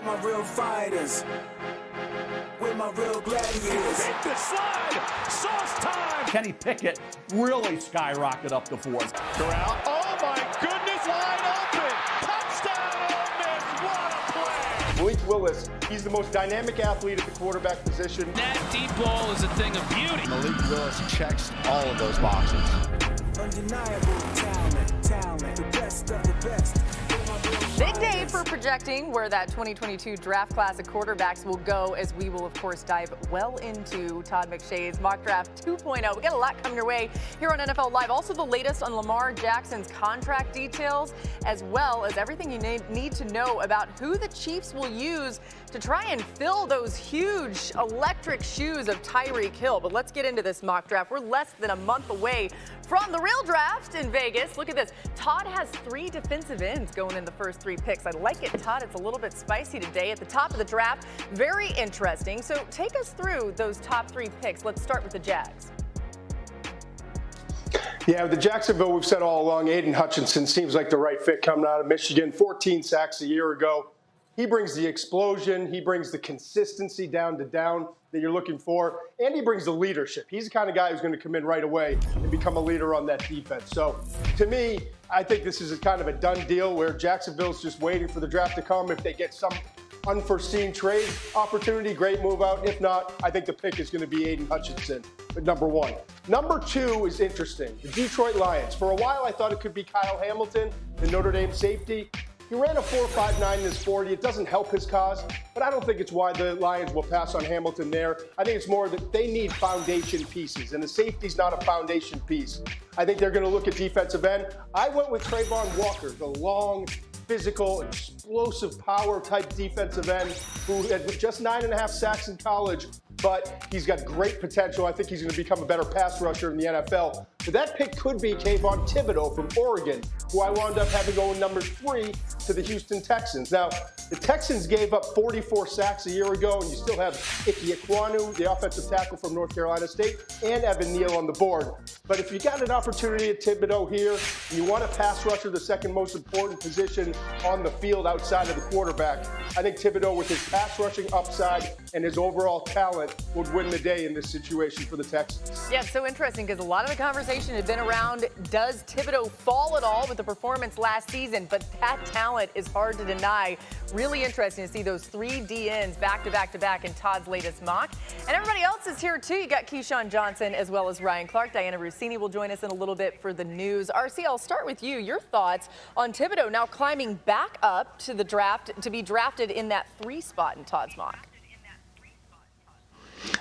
my real fighters. With my real gladiators. Take the slide. Sauce time. Kenny Pickett really skyrocketed up the fourth. Corral. Oh, my goodness. Wide open. Touchdown, Ole Miss. What a play. Malik Willis, he's the most dynamic athlete at the quarterback position. That deep ball is a thing of beauty. Malik Willis checks all of those boxes. Undeniable talent, the best of the best. Big day for projecting where that 2022 draft class of quarterbacks will go, as we will, of course, dive well into Todd McShay's mock draft 2.0. We got a lot coming your way here on NFL Live. Also, the latest on Lamar Jackson's contract details, as well as everything you need to know about who the Chiefs will use to try and fill those huge electric shoes of Tyreek Hill. But let's get into this mock draft. We're less than a month away from the real draft in Vegas. Look at this. Todd has 3 defensive ends going in the first 3 picks. I like it, Todd. It's a little bit spicy today at the top of the draft. Very interesting. So take us through those top 3 picks. Let's start with the Jags. Yeah, with the Jacksonville, we've said all along, Aiden Hutchinson seems like the right fit coming out of Michigan. 14 sacks a year ago. He brings the explosion. He brings the consistency down to down that you're looking for. And he brings the leadership. He's the kind of guy who's going to come in right away and become a leader on that defense. So to me, I think this is kind of a done deal where Jacksonville's just waiting for the draft to come. If they get some unforeseen trade opportunity, great move out. If not, I think the pick is going to be Aiden Hutchinson at number 1. Number 2 is interesting. The Detroit Lions. For a while, I thought it could be Kyle Hamilton, the Notre Dame safety. He ran a 4.59 in his 40. It doesn't help his cause, but I don't think it's why the Lions will pass on Hamilton there. I think it's more that they need foundation pieces, and the safety's not a foundation piece. I think they're going to look at defensive end. I went with Trayvon Walker, the long, physical, explosive power type defensive end who had just 9.5 sacks in college, but he's got great potential. I think he's going to become a better pass rusher in the NFL. But that pick could be Kayvon Thibodeau from Oregon, who I wound up having going number 3 to the Houston Texans. Now, the Texans gave up 44 sacks a year ago, and you still have Ike Ekwonu, the offensive tackle from North Carolina State, and Evan Neal on the board. But if you got an opportunity at Thibodeau here, and you want a pass rusher, the second most important position on the field outside of the quarterback, I think Thibodeau, with his pass rushing upside and his overall talent, would win the day in this situation for the Texans. Yeah, it's so interesting because a lot of the conversation had been around, does Thibodeau fall at all with the performance last season? But that talent is hard to deny. Really interesting to see those 3 DNs back to back to back in Todd's latest mock. And everybody else is here too. You got Keyshawn Johnson as well as Ryan Clark. Diana Rossini will join us in a little bit for the news. RC, I'll start with you. Your thoughts on Thibodeau now climbing back up to the draft to be drafted in that 3 spot in Todd's mock.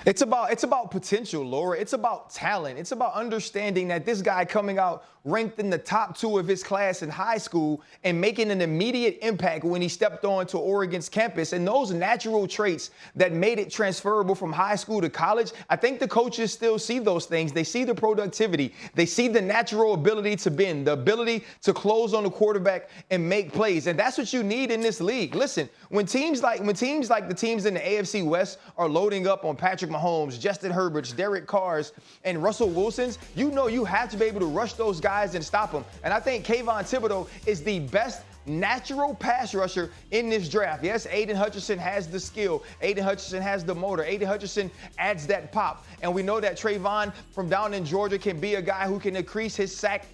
It's about potential, Laura. It's about talent. It's about understanding that this guy coming out ranked in the top 2 of his class in high school and making an immediate impact when he stepped onto Oregon's campus. And those natural traits that made it transferable from high school to college, I think the coaches still see those things. They see the productivity. They see the natural ability to bend, the ability to close on the quarterback and make plays. And that's what you need in this league. Listen, when teams like the teams in the AFC West are loading up on Patrick Mahomes, Justin Herbert's, Derek Carr's, and Russell Wilson's, you know you have to be able to rush those guys and stop them. And I think Kayvon Thibodeau is the best natural pass rusher in this draft. Yes, Aiden Hutchinson has the skill. Aiden Hutchinson has the motor. Aiden Hutchinson adds that pop. And we know that Trayvon from down in Georgia can be a guy who can increase his sack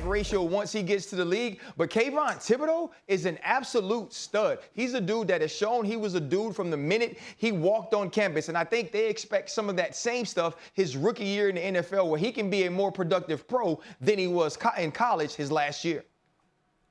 ratio once he gets to the league. But Kayvon Thibodeau is an absolute stud. He's a dude that has shown he was a dude from the minute he walked on campus. And I think they expect some of that same stuff his rookie year in the NFL, where he can be a more productive pro than he was in college his last year.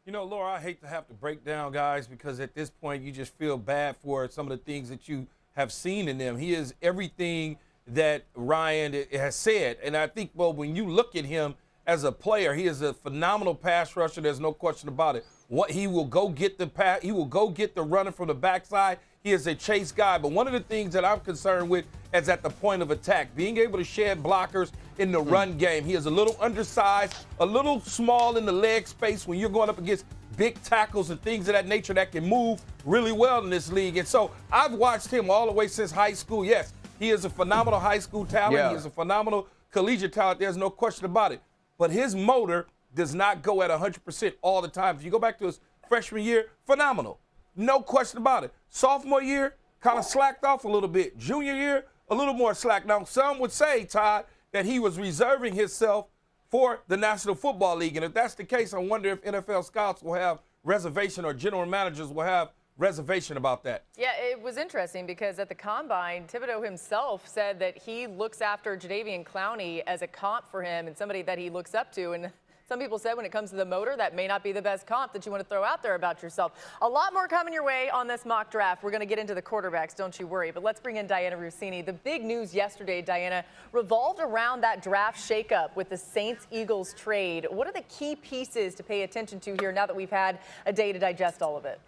You know, Laura, I hate to have to break down guys because at this point you just feel bad for some of the things that you have seen in them. He is everything that Ryan has said. And I think, well, when you look at him, as a player, he is a phenomenal pass rusher. There's no question about it. He will go get the pass. He will go get the runner from the backside. He is a chase guy. But one of the things that I'm concerned with is at the point of attack, being able to shed blockers in the run game. He is a little undersized, a little small in the leg space when you're going up against big tackles and things of that nature that can move really well in this league. And so I've watched him all the way since high school. Yes, he is a phenomenal high school talent. Yeah. He is a phenomenal collegiate talent. There's no question about it. But his motor does not go at 100% all the time. If you go back to his freshman year, phenomenal. No question about it. Sophomore year, kind of slacked off a little bit. Junior year, a little more slack. Now, some would say, Todd, that he was reserving himself for the National Football League. And if that's the case, I wonder if NFL scouts will have reservation or general managers will have reservation about that. Yeah, it was interesting because at the Combine, Thibodeau himself said that he looks after Jadeveon Clowney as a comp for him and somebody that he looks up to. And some people said when it comes to the motor, that may not be the best comp that you want to throw out there about yourself. A lot more coming your way on this mock draft. We're going to get into the quarterbacks, don't you worry. But let's bring in Diana Rossini. The big news yesterday, Diana, revolved around that draft shakeup with the Saints-Eagles trade. What are the key pieces to pay attention to here now that we've had a day to digest all of it?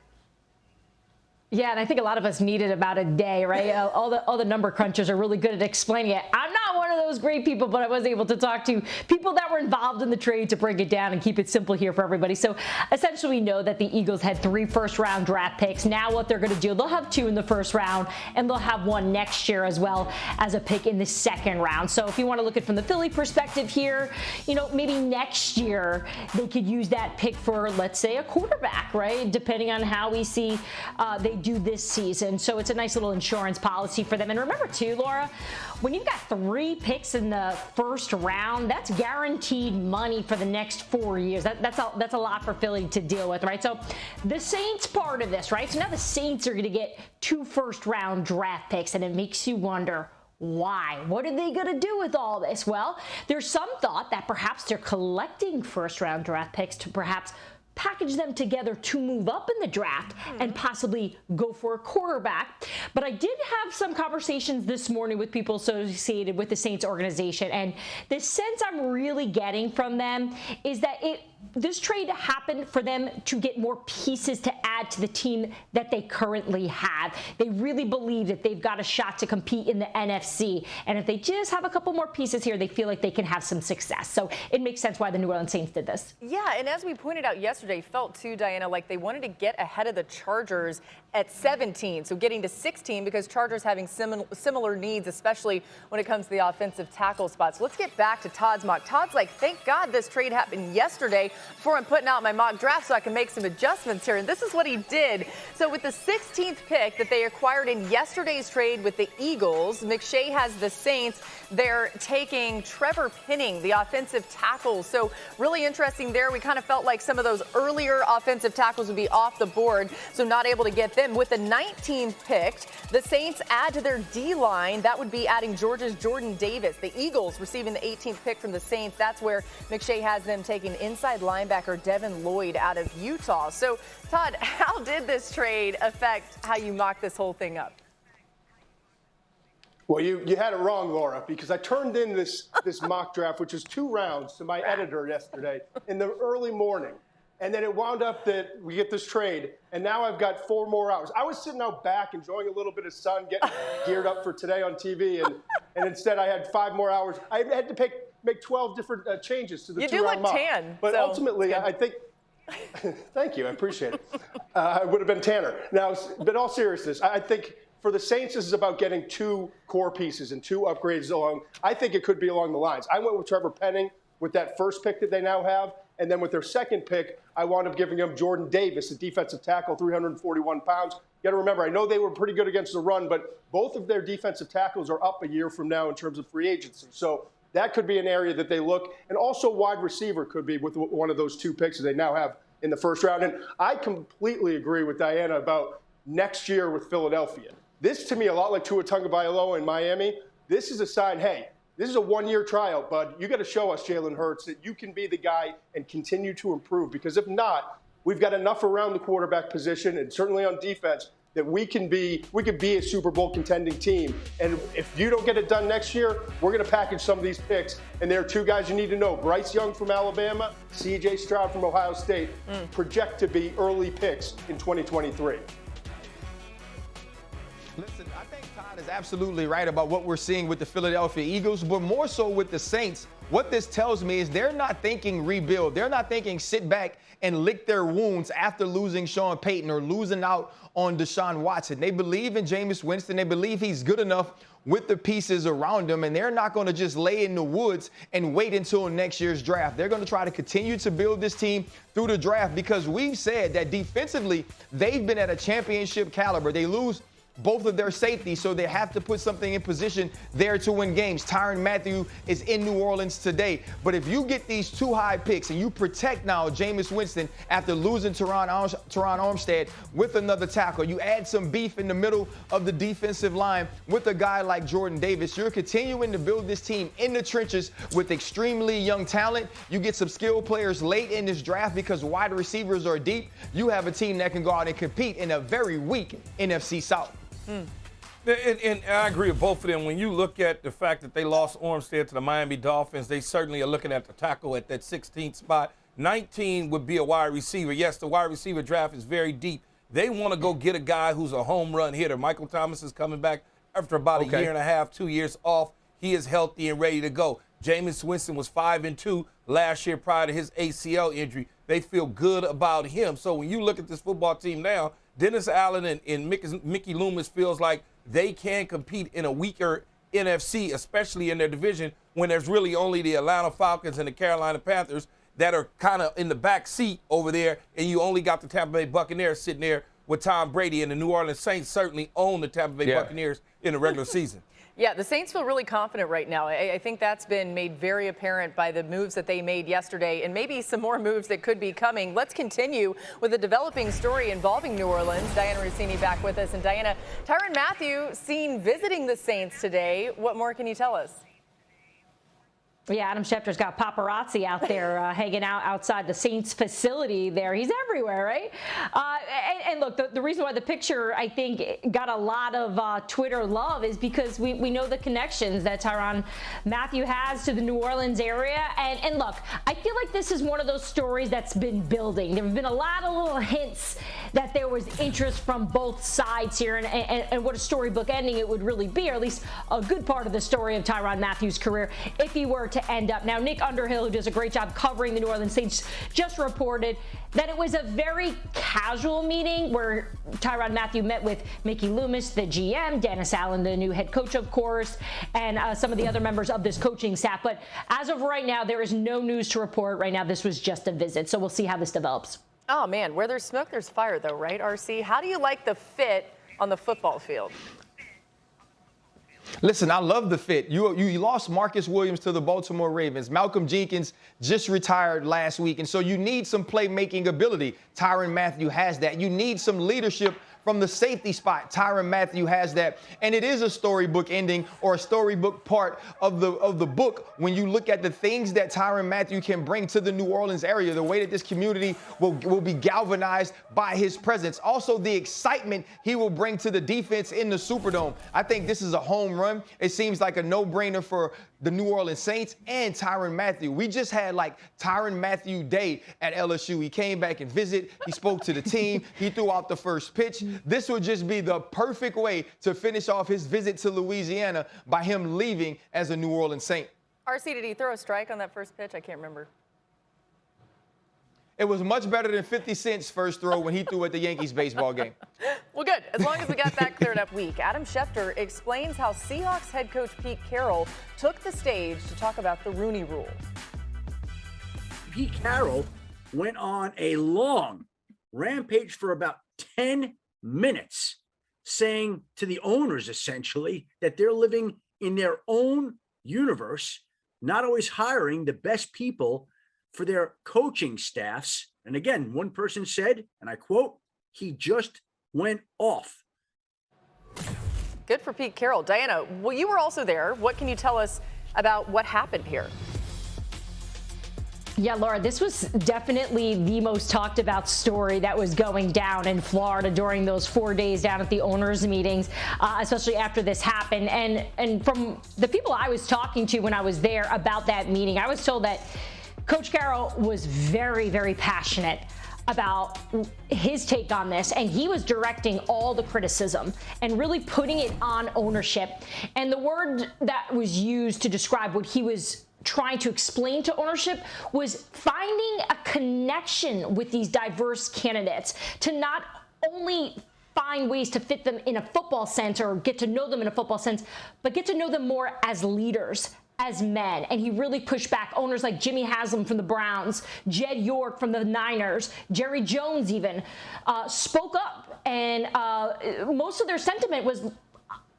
Yeah, and I think a lot of us needed about a day, right? All the number crunchers are really good at explaining it. I'm not one of those great people, but I was able to talk to people that were involved in the trade to break it down and keep it simple here for everybody. So essentially we know that the Eagles had 3 first-round draft picks. Now what they're going to do, they'll have 2 in the first round, and they'll have 1 next year as well as a pick in the second round. So if you want to look at it from the Philly perspective here, you know, maybe next year they could use that pick for, let's say, a quarterback, right? Depending on how we see they do this season. So it's a nice little insurance policy for them. And remember too, Laura, when you've got 3 picks in the first round, that's guaranteed money for the next 4 years. That's a lot for Philly to deal with, right? So the Saints part of this, right? So now the Saints are going to get 2 first-round draft picks, and it makes you wonder, why? What are they going to do with all this? Well, there's some thought that perhaps they're collecting first-round draft picks to perhaps package them together to move up in the draft and possibly go for a quarterback. But I did have some conversations this morning with people associated with the Saints organization, and the sense I'm really getting from them is that this trade happened for them to get more pieces to add to the team that they currently have. They really believe that they've got a shot to compete in the NFC. And if they just have a couple more pieces here, they feel like they can have some success. So it makes sense why the New Orleans Saints did this. Yeah, and as we pointed out yesterday, felt too, Diana, like they wanted to get ahead of the Chargers at 17, so getting to 16 because Chargers having similar needs, especially when it comes to the offensive tackle spots. Let's get back to Todd's mock. Todd's like, thank God this trade happened yesterday before I'm putting out my mock draft so I can make some adjustments here. And this is what he did. So with the 16th pick that they acquired in yesterday's trade with the Eagles, McShay has the Saints. They're taking Trevor Penning, the offensive tackle. So really interesting there. We kind of felt like some of those earlier offensive tackles would be off the board, so not able to get them. With the 19th pick, the Saints add to their D-line. That would be adding Georgia's Jordan Davis. The Eagles receiving the 18th pick from the Saints. That's where McShay has them taking inside linebacker Devin Lloyd out of Utah. So, Todd, how did this trade affect how you mock this whole thing up? Well, you had it wrong, Laura, because I turned in this mock draft, which is 2 rounds, to my editor yesterday in the early morning. And then it wound up that we get this trade, and now I've got 4 more hours. I was sitting out back enjoying a little bit of sun, getting geared up for today on TV, and instead I had 5 more hours. I had to make 12 different changes to the 2-round mock. You do look tan. But so ultimately, I think thank you, I appreciate it. I would have been tanner. Now, but in all seriousness, I think for the Saints, this is about getting 2 core pieces and 2 upgrades along. I think it could be along the lines. I went with Trevor Penning with that first pick that they now have. And then with their second pick, I wound up giving them Jordan Davis, a defensive tackle, 341 pounds. You got to remember, I know they were pretty good against the run, but both of their defensive tackles are up a year from now in terms of free agency. So that could be an area that they look. And also wide receiver could be with one of those 2 picks that they now have in the first round. And I completely agree with Diana about next year with Philadelphia. This, to me, a lot like Tua Tagovailoa in Miami. This is a sign, hey, this is a 1-year tryout, bud. You got to show us, Jalen Hurts, that you can be the guy and continue to improve. Because if not, we've got enough around the quarterback position and certainly on defense that we could be a Super Bowl contending team. And if you don't get it done next year, we're going to package some of these picks. And there are 2 guys you need to know. Bryce Young from Alabama, C.J. Stroud from Ohio State, project to be early picks in 2023. Listen, I think Todd is absolutely right about what we're seeing with the Philadelphia Eagles, but more so with the Saints. What this tells me is they're not thinking rebuild. They're not thinking sit back and lick their wounds after losing Sean Payton or losing out on Deshaun Watson. They believe in Jameis Winston. They believe he's good enough with the pieces around him, and they're not going to just lay in the woods and wait until next year's draft. They're going to try to continue to build this team through the draft because we've said that defensively they've been at a championship caliber. They lose both of their safeties, so they have to put something in position there to win games. Tyrann Mathieu is in New Orleans today. But if you get these 2 high picks and you protect now Jameis Winston after losing Tyrann Armstead with another tackle, you add some beef in the middle of the defensive line with a guy like Jordan Davis, you're continuing to build this team in the trenches with extremely young talent. You get some skilled players late in this draft because wide receivers are deep. You have a team that can go out and compete in a very weak NFC South. And I agree with both of them. When you look at the fact that they lost Armstead to the Miami Dolphins, they certainly are looking at the tackle at that 16th spot. 19 would be a wide receiver. Yes, the wide receiver draft is very deep. They want to go get a guy who's a home run hitter. Michael Thomas is coming back after about a year and a half, 2 years off. He is healthy and ready to go. Jameis Winston was 5-2 last year prior to his ACL injury. They feel good about him. So when you look at this football team now, Dennis Allen and Mickey Loomis feels like they can compete in a weaker NFC, especially in their division, when there's really only the Atlanta Falcons and the Carolina Panthers that are kind of in the back seat over there, and you only got the Tampa Bay Buccaneers sitting there with Tom Brady, and the New Orleans Saints certainly own the Tampa Bay Buccaneers in the regular season. Yeah, the Saints feel really confident right now. I think that's been made very apparent by the moves that they made yesterday and maybe some more moves that could be coming. Let's continue with a developing story involving New Orleans. Diana Rossini back with us. And Diana, Tyrann Mathieu seen visiting the Saints today. What more can you tell us? Yeah, Adam Schefter's got paparazzi out there hanging out outside the Saints facility there. He's everywhere, right? And look, the reason why the picture, I think, got a lot of Twitter love is because we know the connections that Tyrann Mathieu has to the New Orleans area. And look, I feel like this is one of those stories that's been building. There have been a lot of little hints that there was interest from both sides here and what a storybook ending it would really be, or at least a good part of the story of Tyrann Mathieu's career if he were to end up. Now, Nick Underhill, who does a great job covering the New Orleans Saints, just reported that it was a very casual meeting where Tyrann Mathieu met with Mickey Loomis, the GM, Dennis Allen, the new head coach, of course, and some of the other members of this coaching staff. But as of right now, there is no news to report right now. This was just a visit, so we'll see how this develops. Oh, man, where there's smoke, there's fire, though, right, RC? How do you like the fit on the football field? Listen, I love the fit. You lost Marcus Williams to the Baltimore Ravens. Malcolm Jenkins just retired last week, and so you need some playmaking ability. Tyrann Mathieu has that. You need some leadership from the safety spot. Tyrann Mathieu has that, and it is a storybook ending or a storybook part of the book when you look at the things that Tyrann Mathieu can bring to the New Orleans area, the way that this community will be galvanized by his presence. Also, the excitement he will bring to the defense in the Superdome. I think this is a home run. It seems like a no-brainer for the New Orleans Saints and Tyrann Mathieu. We just had like Tyrann Mathieu Day at LSU. He came back and visited. He spoke to the team. He threw out the first pitch. This would just be the perfect way to finish off his visit to Louisiana by him leaving as a New Orleans Saint. RC, did he throw a strike on that first pitch? I can't remember. It was much better than 50 Cent's first throw when he threw at the Yankees baseball game. Well, good. As long as we got that cleared up week. Adam Schefter explains how Seahawks head coach Pete Carroll took the stage to talk about the Rooney Rule. Pete Carroll went on a long rampage for about 10 minutes, saying to the owners, essentially, that they're living in their own universe, not always hiring the best people for their coaching staffs. And again, one person said, and I quote, he just went off. Good for Pete Carroll. Diana, well, you were also there. What can you tell us about what happened here? Yeah, Laura, this was definitely the most talked about story that was going down in Florida during those 4 days down at the owners' meetings, especially after this happened. And from the people I was talking to when I was there about that meeting, I was told that Coach Carroll was very, very passionate about his take on this, and he was directing all the criticism and really putting it on ownership. And the word that was used to describe what he was trying to explain to ownership was finding a connection with these diverse candidates to not only find ways to fit them in a football sense or get to know them in a football sense, but get to know them more as leaders, as men. And he really pushed back. Owners like Jimmy Haslam from the Browns, Jed York from the Niners, Jerry Jones even spoke up. And most of their sentiment was,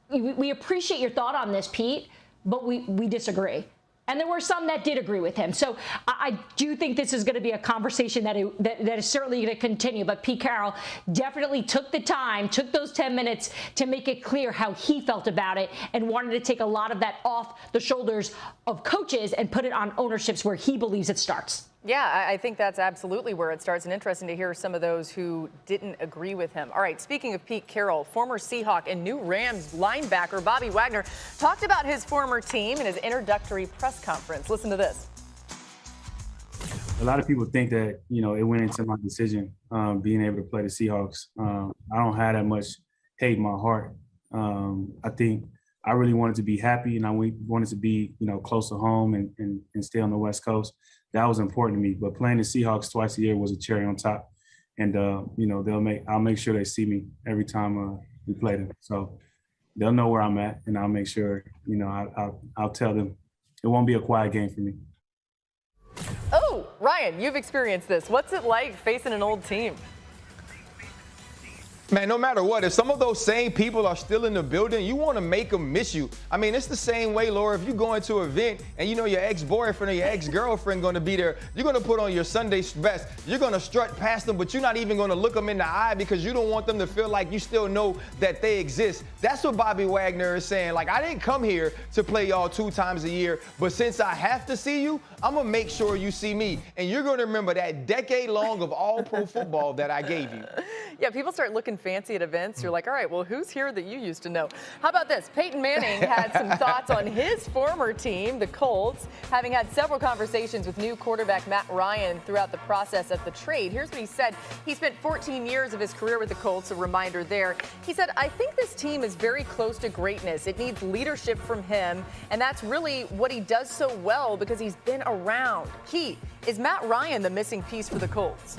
we appreciate your thought on this, Pete, but we disagree. And there were some that did agree with him. So I do think this is going to be a conversation that is certainly going to continue. But Pete Carroll definitely took the time, took those 10 minutes to make it clear how he felt about it and wanted to take a lot of that off the shoulders of coaches and put it on ownerships where he believes it starts. Yeah, I think that's absolutely where it starts, and interesting to hear some of those who didn't agree with him. All right, speaking of Pete Carroll, former Seahawk and new Rams linebacker Bobby Wagner talked about his former team in his introductory press conference. Listen to this. A lot of people think that, it went into my decision, being able to play the Seahawks. I don't have that much hate in my heart. I think I really wanted to be happy, and I wanted to be, close to home and stay on the West Coast. That was important to me. But playing the Seahawks twice a year was a cherry on top. And, I'll make sure they see me every time we play them. So they'll know where I'm at, and I'll make sure, I'll tell them it won't be a quiet game for me. Oh, Ryan, you've experienced this. What's it like facing an old team? Man, no matter what, if some of those same people are still in the building, you want to make them miss you. I mean, it's the same way, Laura, if you go into an event and your ex-boyfriend or your ex-girlfriend going to be there, you're going to put on your Sunday best. You're going to strut past them, but you're not even going to look them in the eye because you don't want them to feel like you still know that they exist. That's what Bobby Wagner is saying. Like, I didn't come here to play y'all 2 times a year, but since I have to see you, I'm going to make sure you see me. And you're going to remember that decade long of all pro football that I gave you. Yeah, people start looking fancy at events. You're like, all right, well, who's here that you used to know? How about this? Peyton Manning had some thoughts on his former team, the Colts, having had several conversations with new quarterback Matt Ryan throughout the process of the trade. Here's what he said. He spent 14 years of his career with the Colts, a reminder there. He said, I think this team is very close to greatness. It needs leadership from him, and that's really what he does so well because he's been around. Key, is Matt Ryan the missing piece for the Colts?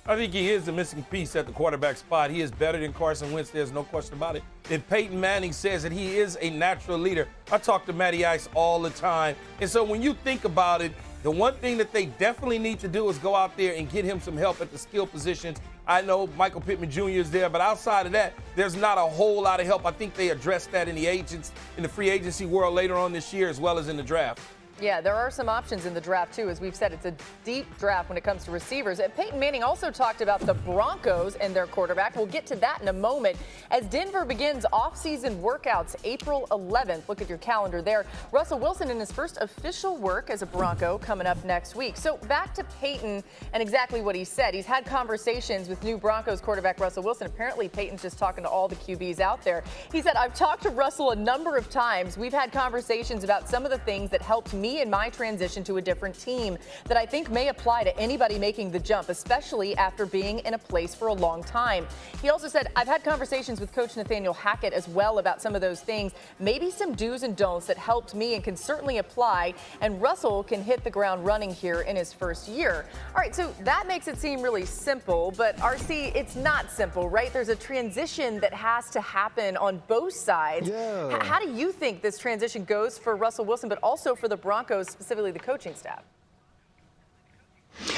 I think he is the missing piece at the quarterback spot. He is better than Carson Wentz. There's no question about it. And Peyton Manning says that he is a natural leader. I talk to Matty Ice all the time. And so when you think about it, the one thing that they definitely need to do is go out there and get him some help at the skill positions. I know Michael Pittman Jr. is there, but outside of that, there's not a whole lot of help. I think they addressed that in the free agency world later on this year as well as in the draft. Yeah, there are some options in the draft, too. As we've said, it's a deep draft when it comes to receivers. And Peyton Manning also talked about the Broncos and their quarterback. We'll get to that in a moment. As Denver begins off-season workouts April 11th, look at your calendar there. Russell Wilson in his first official work as a Bronco coming up next week. So back to Peyton and exactly what he said. He's had conversations with new Broncos quarterback Russell Wilson. Apparently, Peyton's just talking to all the QBs out there. He said, I've talked to Russell a number of times. We've had conversations about some of the things that helped me in my transition to a different team that I think may apply to anybody making the jump, especially after being in a place for a long time. He also said, I've had conversations with Coach Nathaniel Hackett as well about some of those things, maybe some do's and don'ts that helped me and can certainly apply, and Russell can hit the ground running here in his first year. All right, so that makes it seem really simple, but RC, it's not simple, right? There's a transition that has to happen on both sides. Yeah. How do you think this transition goes for Russell Wilson, but also for the Broncos, specifically the coaching staff?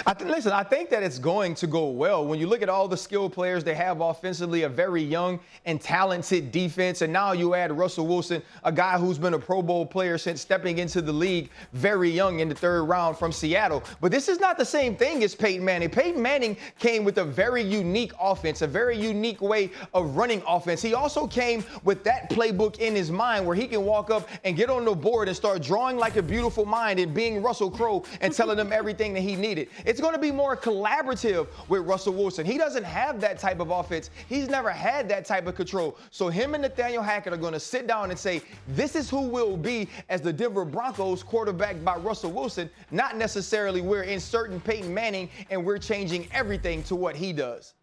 I think that it's going to go well. When you look at all the skilled players they have offensively, a very young and talented defense, and now you add Russell Wilson, a guy who's been a Pro Bowl player since stepping into the league very young in the 3rd round from Seattle. But this is not the same thing as Peyton Manning. Peyton Manning came with a very unique offense, a very unique way of running offense. He also came with that playbook in his mind where he can walk up and get on the board and start drawing like a beautiful mind and being Russell Crowe and telling them everything that he needed. it. It's going to be more collaborative with Russell Wilson. He doesn't have that type of offense. He's never had that type of control. So him and Nathaniel Hackett are going to sit down and say, this is who we'll be as the Denver Broncos, quarterbacked by Russell Wilson, not necessarily we're inserting Peyton Manning and we're changing everything to what he does.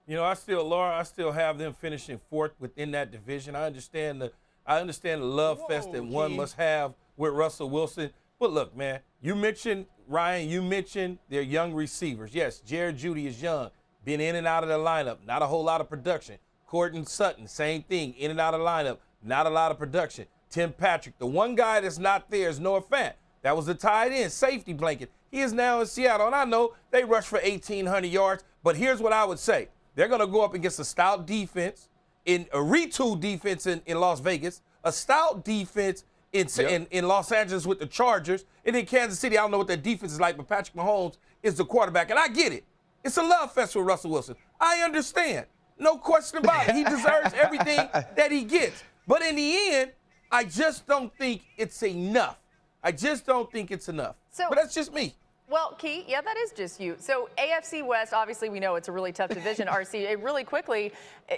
You know, Laura, I still have them finishing fourth within that division. I understand the love fest that one must have with Russell Wilson. But look, man, you mentioned, Ryan, you mentioned their young receivers. Yes, Jared Jeudy is young, been in and out of the lineup, not a whole lot of production. Courtland Sutton, same thing, in and out of the lineup, not a lot of production. Tim Patrick, the one guy that's not there is Noah Fant. That was the tight end, safety blanket. He is now in Seattle, and I know they rushed for 1,800 yards, but here's what I would say. They're going to go up against a stout defense, in a retooled defense in Las Vegas, a stout defense in Los Angeles with the Chargers, and in Kansas City, I don't know what their defense is like, but Patrick Mahomes is the quarterback, and I get it. It's a love fest with Russell Wilson. I understand. No question about it. He deserves everything that he gets. But in the end, I just don't think it's enough. I just don't think it's enough. But that's just me. Well, Key, yeah, that is just you. So AFC West, obviously we know it's a really tough division, RC. Really quickly,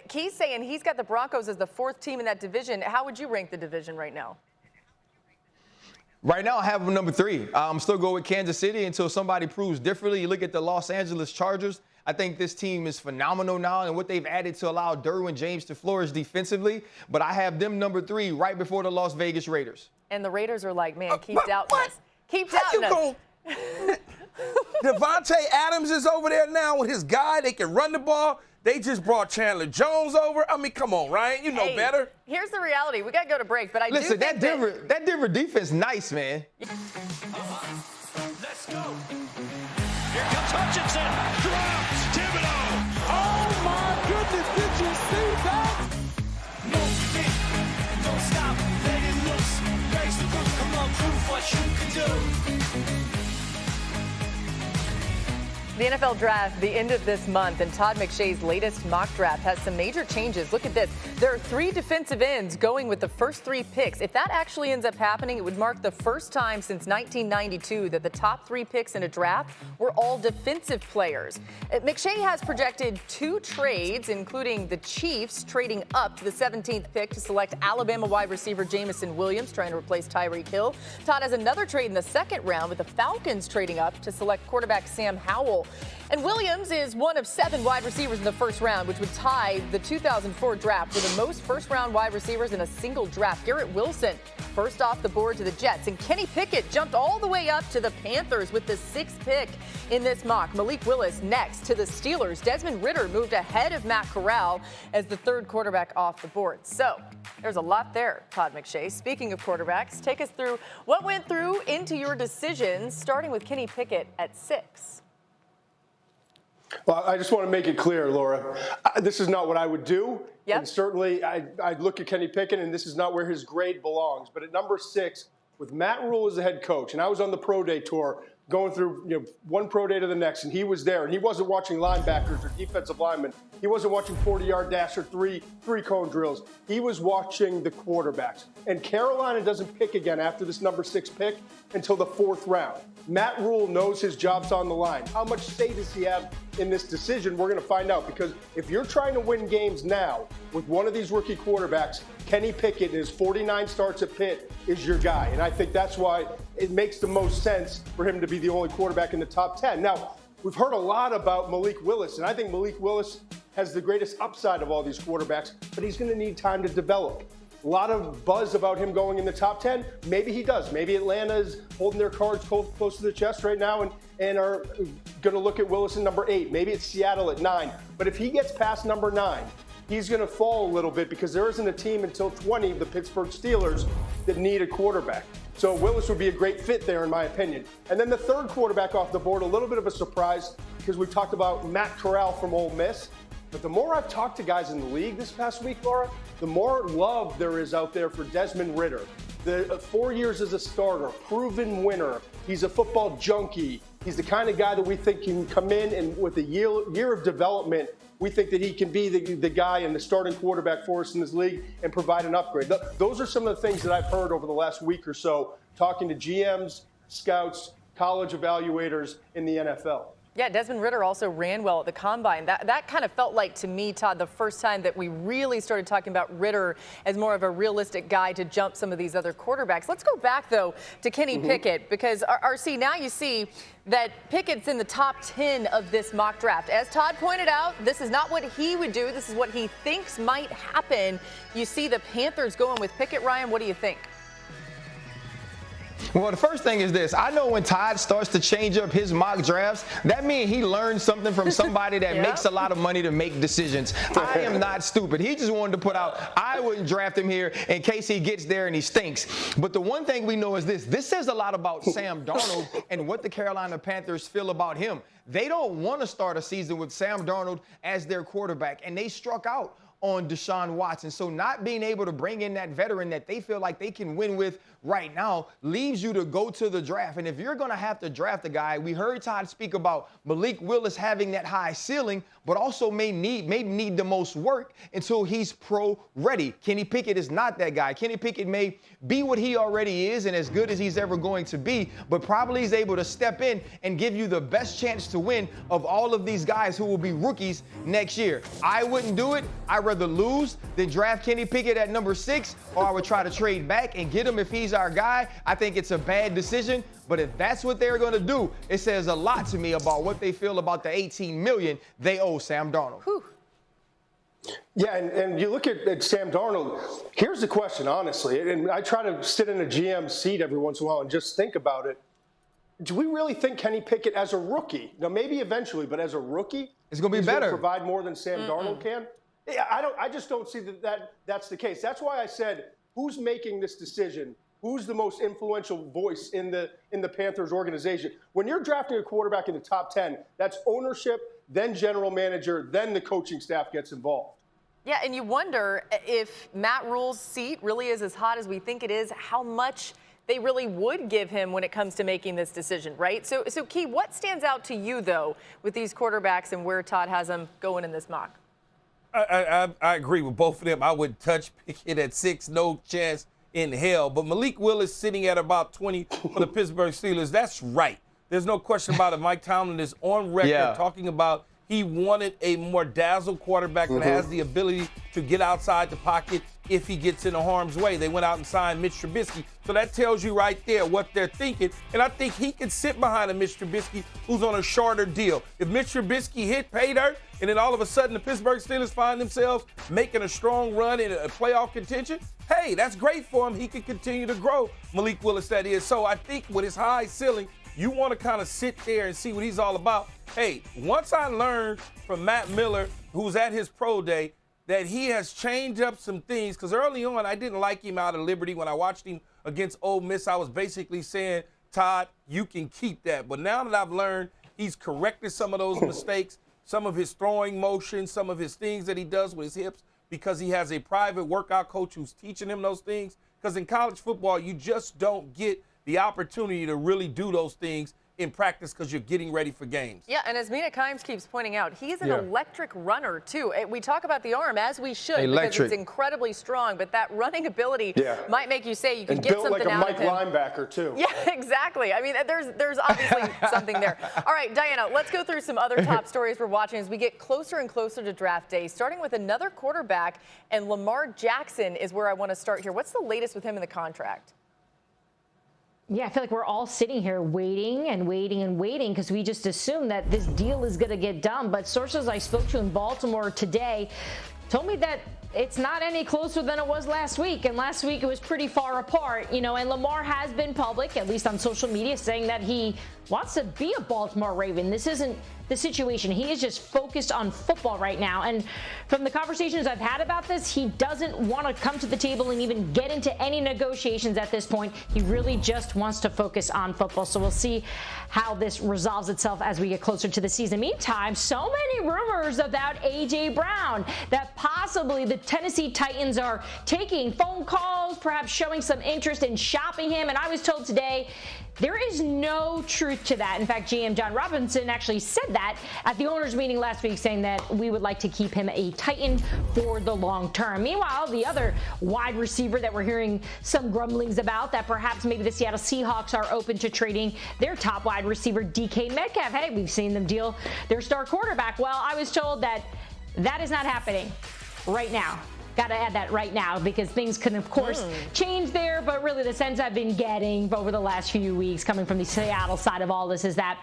Key's saying he's got the Broncos as the fourth team in that division. How would you rank the division right now? Right now, I have them number 3. I'm still going with Kansas City until somebody proves differently. You look at the Los Angeles Chargers. I think this team is phenomenal now and what they've added to allow Derwin James to flourish defensively. But I have them number 3 right before the Las Vegas Raiders. And the Raiders are like, man, keep doubting us. Keep doubting us. Devontae Adams is over there now with his guy. They can run the ball. They just brought Chandler Jones over. I mean, come on, Ryan. You know better. Here's the reality. We got to go to break, but I Listen, do think that Denver defense, nice, man. Let's go. Here comes Hutchinson. Drops. Thibodeau. Oh my goodness, did you see that? No fear. Don't stop. Let it loose. Raise the roof. Come on, prove what you can do. The NFL Draft, the end of this month, and Todd McShay's latest mock draft has some major changes. Look at this. There are 3 defensive ends going with the first 3 picks. If that actually ends up happening, it would mark the first time since 1992 that the top 3 picks in a draft were all defensive players. McShay has projected 2 trades, including the Chiefs trading up to the 17th pick to select Alabama wide receiver Jamison Williams, trying to replace Tyreek Hill. Todd has another trade in the second round with the Falcons trading up to select quarterback Sam Howell. And Williams is one of 7 wide receivers in the first round, which would tie the 2004 draft for the most first-round wide receivers in a single draft. Garrett Wilson first off the board to the Jets, and Kenny Pickett jumped all the way up to the Panthers with the 6th pick in this mock. Malik Willis next to the Steelers. Desmond Ridder moved ahead of Matt Corral as the 3rd quarterback off the board. So there's a lot there, Todd McShay. Speaking of quarterbacks, take us through what went through into your decisions, starting with Kenny Pickett at 6. Well, I just want to make it clear, Laura, this is not what I would do. Yep. And certainly I'd look at Kenny Pickett, and this is not where his grade belongs. But at number 6, with Matt Rule as the head coach, and I was on the pro day tour going through one pro day to the next, and he was there, and he wasn't watching linebackers or defensive linemen. He wasn't watching 40-yard dash or three-cone drills. He was watching the quarterbacks. And Carolina doesn't pick again after this number 6 pick until the 4th round. Matt Rule knows his job's on the line. How much say does he have in this decision? We're going to find out, because if you're trying to win games now with one of these rookie quarterbacks, Kenny Pickett and his 49 starts at Pitt is your guy. And I think that's why it makes the most sense for him to be the only quarterback in the top 10. Now, we've heard a lot about Malik Willis, and I think Malik Willis has the greatest upside of all these quarterbacks, but he's going to need time to develop. A lot of buzz about him going in the top 10. Maybe he does. Maybe Atlanta is holding their cards close to the chest right now and are going to look at Willis in number 8. Maybe it's Seattle at 9. But if he gets past number 9, he's going to fall a little bit, because there isn't a team until 20, the Pittsburgh Steelers, that need a quarterback. So Willis would be a great fit there, in my opinion. And then the 3rd quarterback off the board, a little bit of a surprise, because we've talked about Matt Corral from Ole Miss. But the more I've talked to guys in the league this past week, Laura, the more love there is out there for Desmond Ridder. The 4 years as a starter, proven winner. He's a football junkie. He's the kind of guy that we think can come in and with a year of development, we think that he can be the guy and the starting quarterback for us in this league and provide an upgrade. Those are some of the things that I've heard over the last week or so, talking to GMs, scouts, college evaluators in the NFL. Yeah, Desmond Ridder also ran well at the Combine. That kind of felt like, to me, Todd, the first time that we really started talking about Ridder as more of a realistic guy to jump some of these other quarterbacks. Let's go back, though, to Kenny Pickett, because, RC, now you see that Pickett's in the top 10 of this mock draft. As Todd pointed out, this is not what he would do. This is what he thinks might happen. You see the Panthers going with Pickett. Ryan, what do you think? Well, the first thing is this. I know when Todd starts to change up his mock drafts, that means he learned something from somebody that makes a lot of money to make decisions. I am not stupid. He just wanted to put out, I wouldn't draft him here in case he gets there and he stinks. But the one thing we know is this. This says a lot about Sam Darnold and what the Carolina Panthers feel about him. They don't want to start a season with Sam Darnold as their quarterback, and they struck out on Deshaun Watson. So not being able to bring in that veteran that they feel like they can win with right now leaves you to go to the draft. And if you're going to have to draft a guy, we heard Todd speak about Malik Willis having that high ceiling, but also may need the most work until he's pro ready. Kenny Pickett is not that guy. Kenny Pickett may be what he already is and as good as he's ever going to be, but probably is able to step in and give you the best chance to win of all of these guys who will be rookies next year. I wouldn't do it. I'd rather lose than draft Kenny Pickett at number 6, or I would try to trade back and get him if he's our guy. I think it's a bad decision, but if that's what they're going to do, it says a lot to me about what they feel about the $18 million they owe Sam Darnold. Whew. Yeah, and you look at Sam Darnold, here's the question, honestly, and I try to sit in a GM seat every once in a while and just think about it. Do we really think Kenny Pickett as a rookie, now maybe eventually, but as a rookie, it's going to be better, provide more than Sam Darnold can? Yeah, I just don't see that's the case. That's why I said, who's making this decision? Who's the most influential voice in the Panthers organization? When you're drafting a quarterback in the top 10, that's ownership, then general manager, then the coaching staff gets involved. Yeah, and you wonder if Matt Rule's seat really is as hot as we think it is, how much they really would give him when it comes to making this decision, right? So Key, what stands out to you, though, with these quarterbacks and where Todd has them going in this mock? I agree with both of them. I would touch Pickett at 6, no chance in hell. But Malik Willis sitting at about 20 for the Pittsburgh Steelers, that's right. There's no question about it. Mike Tomlin is on record talking about he wanted a more dazzled quarterback that has the ability to get outside the pocket if he gets into harm's way. They went out and signed Mitch Trubisky. So that tells you right there what they're thinking. And I think he can sit behind a Mitch Trubisky who's on a shorter deal. If Mitch Trubisky hit pay dirt and then all of a sudden the Pittsburgh Steelers find themselves making a strong run in a playoff contention, hey, that's great for him. He can continue to grow, Malik Willis, that is. So I think with his high ceiling, you want to kind of sit there and see what he's all about. Hey, once I learned from Matt Miller, who's at his pro day, that he has changed up some things, because early on I didn't like him out of Liberty. When I watched him against Ole Miss, I was basically saying, Todd, you can keep that. But now that I've learned he's corrected some of those mistakes, some of his throwing motions, some of his things that he does with his hips, because he has a private workout coach who's teaching him those things. Because in college football, you just don't get the opportunity to really do those things in practice because you're getting ready for games. Yeah, and as Mina Kimes keeps pointing out, he's an electric runner, too. We talk about the arm, as we should, because it's incredibly strong, but that running ability might make you say you could get something out of him. And built like a Mike linebacker, too. Yeah, exactly. I mean, there's obviously something there. All right, Diana, let's go through some other top stories we're watching as we get closer and closer to draft day, starting with another quarterback, and Lamar Jackson is where I want to start here. What's the latest with him in the contract? Yeah, I feel like we're all sitting here waiting and waiting and waiting because we just assume that this deal is going to get done. But sources I spoke to in Baltimore today told me that it's not any closer than it was last week. And last week it was pretty far apart, you know, and Lamar has been public, at least on social media, saying that he wants to be a Baltimore Raven. This isn't the situation. He is just focused on football right now. And from the conversations I've had about this, he doesn't want to come to the table and even get into any negotiations at this point. He really just wants to focus on football. So we'll see how this resolves itself as we get closer to the season. Meantime, so many rumors about A.J. Brown that possibly the Tennessee Titans are taking phone calls, perhaps showing some interest in shopping him. And I was told today there is no truth to that. In fact, GM John Robinson actually said that at the owners' meeting last week, saying that we would like to keep him a Titan for the long term. Meanwhile, the other wide receiver that we're hearing some grumblings about, that perhaps maybe the Seattle Seahawks are open to trading their top wide receiver, DK Metcalf. Hey, we've seen them deal their star quarterback. Well, I was told that is not happening right now. Got to add that right now, because things can, of course, change there. But really, the sense I've been getting over the last few weeks coming from the Seattle side of all this is that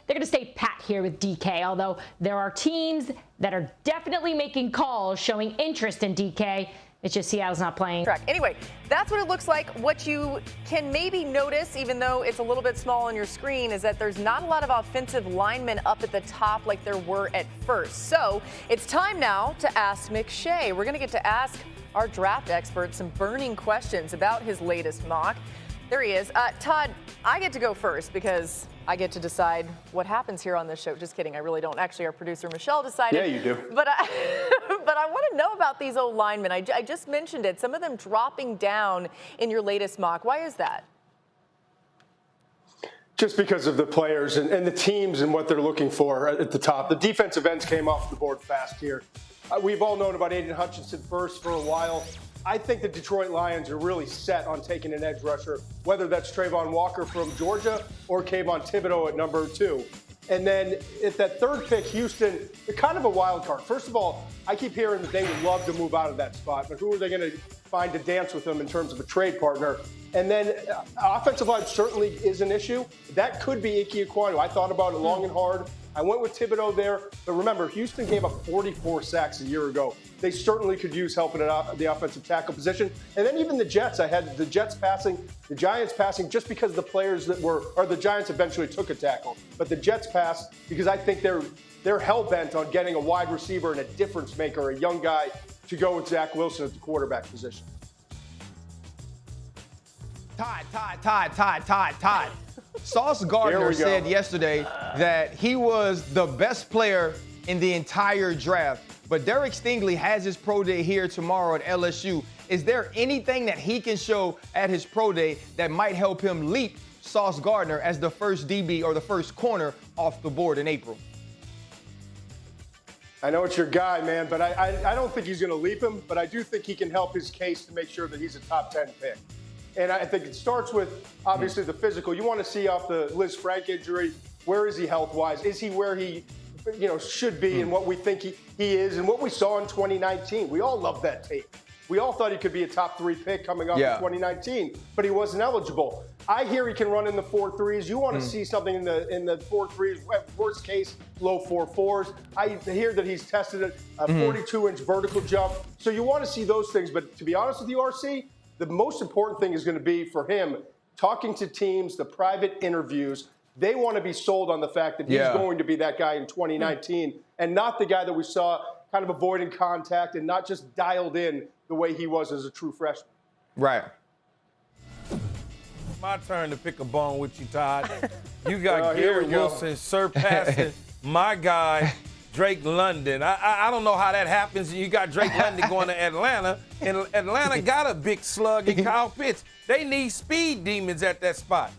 they're going to stay pat here with DK, although there are teams that are definitely making calls showing interest in DK. It's just Seattle's not playing. Anyway, that's what it looks like. What you can maybe notice, even though it's a little bit small on your screen, is that there's not a lot of offensive linemen up at the top like there were at first. So it's time now to ask McShay. We're going to get to ask our draft expert some burning questions about his latest mock. There he is. Todd, I get to go first because I get to decide what happens here on this show. Just kidding. I really don't. Actually, our producer, Michelle, decided. Yeah, you do. But I want to know about these old linemen. I just mentioned it. Some of them dropping down in your latest mock. Why is that? Just because of the players and the teams and what they're looking for at the top. The defensive ends came off the board fast here. We've all known about Aiden Hutchinson first for a while. I think the Detroit Lions are really set on taking an edge rusher, whether that's Trayvon Walker from Georgia or Kayvon Thibodeau at number 2. And then at that third pick, Houston, they're kind of a wild card. First of all, I keep hearing that they would love to move out of that spot, but who are they going to find to dance with them in terms of a trade partner? And then offensive line certainly is an issue. That could be Ike Ekwonu. I thought about it long and hard. I went with Thibodeau there. But remember, Houston gave up 44 sacks a year ago. They certainly could use help at the offensive tackle position. And then even the Jets. I had the Jets passing, the Giants passing, just because the players that were, or the Giants eventually took a tackle. But the Jets passed because I think they're hell-bent on getting a wide receiver and a difference maker, a young guy, to go with Zach Wilson at the quarterback position. Todd. Sauce Gardner said yesterday that he was the best player in the entire draft. But Derek Stingley has his pro day here tomorrow at LSU. Is there anything that he can show at his pro day that might help him leap Sauce Gardner as the first DB or the first corner off the board in April? I know it's your guy, man, but I don't think he's going to leap him. But I do think he can help his case to make sure that he's a top 10 pick. And I think it starts with, obviously, the physical. You want to see off the Liz Frank injury, where is he health-wise? Is he where he should be and what we think he is and what we saw in 2019? We all love that tape. We all thought he could be a top 3 pick coming up in 2019, but he wasn't eligible. I hear he can run in the 4.3s. You want to see something in the 4.3s, worst case, low 4.4s. I hear that he's tested a 42-inch vertical jump. So you want to see those things. But to be honest with you, RC, the most important thing is going to be for him talking to teams, the private interviews. They want to be sold on the fact that he's going to be that guy in 2019 and not the guy that we saw kind of avoiding contact and not just dialed in the way he was as a true freshman. Right. My turn to pick a bone with you, Todd. You got Garrett Wilson surpassing my guy, Drake London. I don't know how that happens. You got Drake London going to Atlanta, and Atlanta got a big slug in Kyle Pitts. They need speed demons at that spot.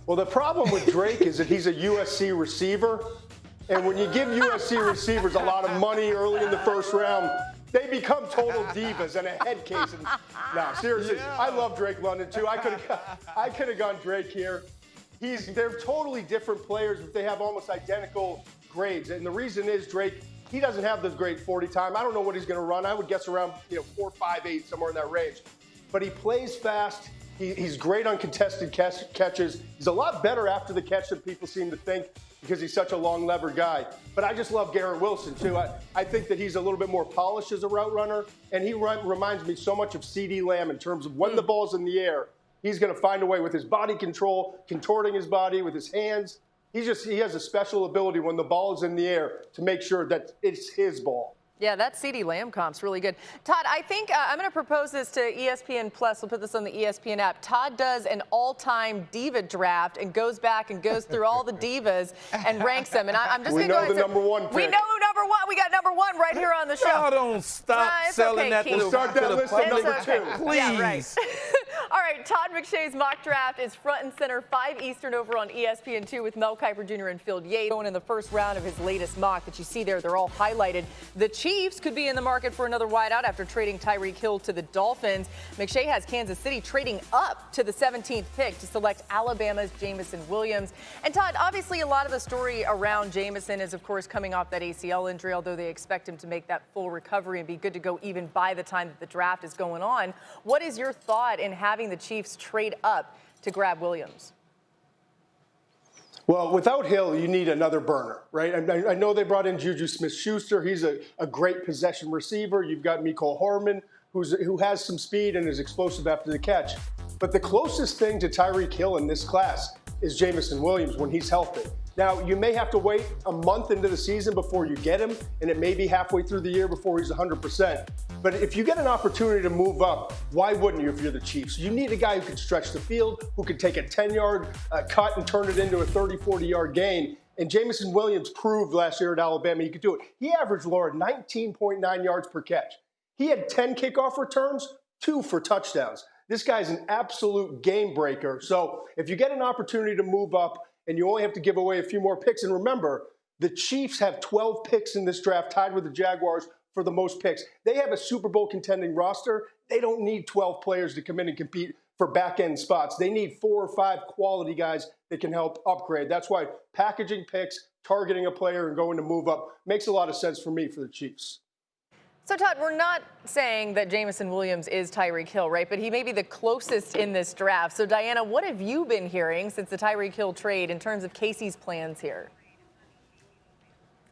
Well, the problem with Drake is that he's a USC receiver, and when you give USC receivers a lot of money early in the first round, they become total divas and a head case. No, seriously, I love Drake London too. I could have gone Drake here. They're totally different players, but they have almost identical grades. And the reason is Drake, he doesn't have this great 40 time. I don't know what he's going to run. I would guess around 4.58, somewhere in that range. But he plays fast. He's great on contested catches. He's a lot better after the catch than people seem to think because he's such a long lever guy. But I just love Garrett Wilson, too. I think that he's a little bit more polished as a route runner, and he reminds me so much of CeeDee Lamb in terms of when the ball's in the air, he's going to find a way with his body control, contorting his body with his hands. He has a special ability when the ball is in the air to make sure that it's his ball. Yeah, that CeeDee Lamb comp's really good. Todd, I think I'm going to propose this to ESPN Plus. We'll put this on the ESPN app. Todd does an all-time diva draft and goes back and goes through all the divas and ranks them. And I'm just going to go ahead and say, number one pick. We know number one. We got number one right here on the show. Y'all don't stop selling that to the Start that list at number 2. Please. Yeah, right. All right, Todd McShay's mock draft is front and center, 5 Eastern over on ESPN2 with Mel Kiper Jr. and Phil Yates. Going in the first round of his latest mock that you see there, they're all highlighted. The Chiefs could be in the market for another wideout after trading Tyreek Hill to the Dolphins. McShay has Kansas City trading up to the 17th pick to select Alabama's Jameson Williams. And Todd, obviously a lot of the story around Jameson is, of course, coming off that ACL injury, although they expect him to make that full recovery and be good to go even by the time that the draft is going on. What is your thought in having the Chiefs trade up to grab Williams? Well, without Hill, you need another burner, right? I know they brought in Juju Smith-Schuster. He's a great possession receiver. You've got Mecole Hardman, who has some speed and is explosive after the catch. But the closest thing to Tyreek Hill in this class is Jameson Williams when he's healthy. Now, you may have to wait a month into the season before you get him, and it may be halfway through the year before he's 100%. But if you get an opportunity to move up, why wouldn't you if you're the Chiefs? You need a guy who can stretch the field, who can take a 10-yard cut and turn it into a 30, 40-yard gain. And Jameson Williams proved last year at Alabama he could do it. He averaged, Laura, 19.9 yards per catch. He had 10 kickoff returns, 2 for touchdowns. This guy's an absolute game breaker. So if you get an opportunity to move up, and you only have to give away a few more picks. And remember, the Chiefs have 12 picks in this draft, tied with the Jaguars for the most picks. They have a Super Bowl contending roster. They don't need 12 players to come in and compete for back-end spots. They need 4 or 5 quality guys that can help upgrade. That's why packaging picks, targeting a player, and going to move up makes a lot of sense for me for the Chiefs. So, Todd, we're not saying that Jameson Williams is Tyreek Hill, right? But he may be the closest in this draft. So, Diana, what have you been hearing since the Tyreek Hill trade in terms of Casey's plans here?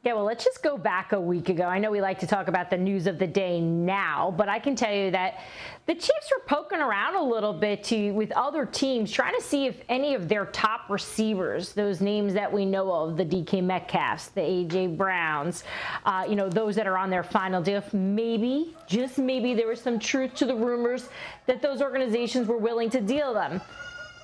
Yeah, well, let's just go back a week ago. I know we like to talk about the news of the day now, but I can tell you that the Chiefs were poking around a little bit with other teams, trying to see if any of their top receivers, those names that we know of, the DK Metcalfs, the A.J. Browns, those that are on their final deal, maybe, just maybe, there was some truth to the rumors that those organizations were willing to deal them.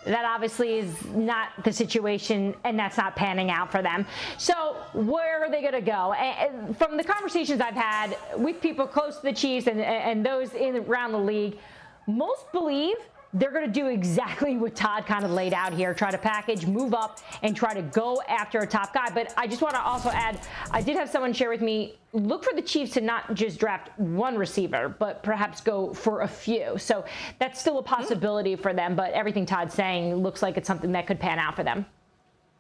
That obviously is not the situation, and that's not panning out for them. So where are they going to go? And from the conversations I've had with people close to the Chiefs and those around the league, most believe they're going to do exactly what Todd kind of laid out here, try to package, move up, and try to go after a top guy. But I just want to also add, I did have someone share with me, look for the Chiefs to not just draft one receiver, but perhaps go for a few. So that's still a possibility for them, but everything Todd's saying looks like it's something that could pan out for them.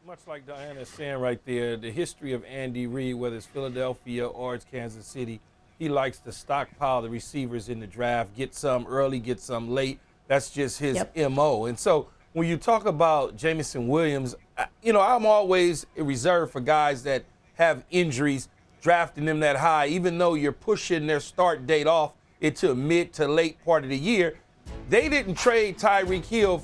Much like Diana's saying right there, the history of Andy Reid, whether it's Philadelphia or it's Kansas City, he likes to stockpile the receivers in the draft, get some early, get some late. That's just his MO. And so when you talk about Jameson Williams, I'm always reserved for guys that have injuries, drafting them that high, even though you're pushing their start date off into mid to late part of the year. They didn't trade Tyreek Hill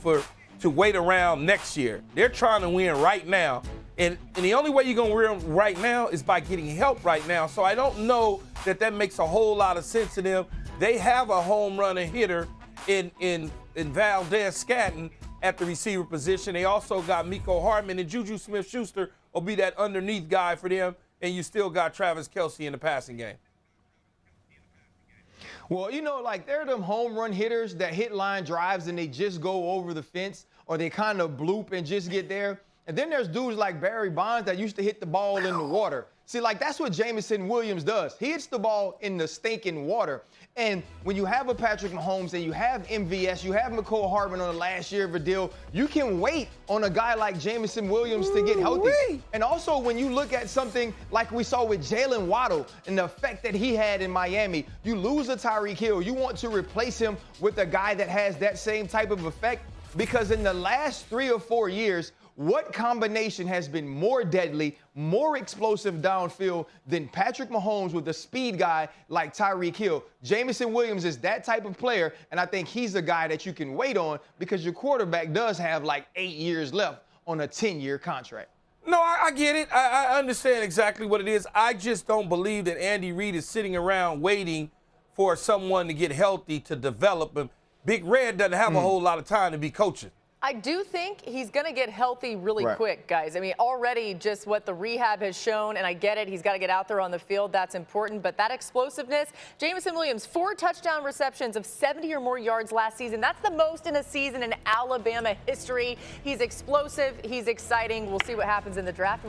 to wait around next year. They're trying to win right now. And the only way you're going to win right now is by getting help right now. So I don't know that makes a whole lot of sense to them. They have a home run hitter in Valdez Scantling at the receiver position. They also got Mecole Hardman, and Juju Smith-Schuster will be that underneath guy for them, and you still got Travis Kelce in the passing game. Well, they're them home run hitters that hit line drives and they just go over the fence, or they kind of bloop and just get there. And then there's dudes like Barry Bonds that used to hit the ball in the water. See, that's what Jameson Williams does. He hits the ball in the stinking water. And when you have a Patrick Mahomes and you have MVS, you have Mecole Hardman on the last year of a deal, you can wait on a guy like Jameson Williams to get healthy. And also, when you look at something like we saw with Jalen Waddle and the effect that he had in Miami, you lose a Tyreek Hill. You want to replace him with a guy that has that same type of effect, because in the last 3 or 4 years, what combination has been more deadly, more explosive downfield than Patrick Mahomes with a speed guy like Tyreek Hill? Jameson Williams is that type of player, and I think he's a guy that you can wait on because your quarterback does have 8 years left on a 10-year contract. No, I get it. I understand exactly what it is. I just don't believe that Andy Reid is sitting around waiting for someone to get healthy to develop him. Big Red doesn't have a whole lot of time to be coaching. I do think he's going to get healthy really quick, guys. I mean, already just what the rehab has shown, and I get it, he's got to get out there on the field. That's important. But that explosiveness, Jameson Williams, 4 touchdown receptions of 70 or more yards last season. That's the most in a season in Alabama history. He's explosive. He's exciting. We'll see what happens in the draft.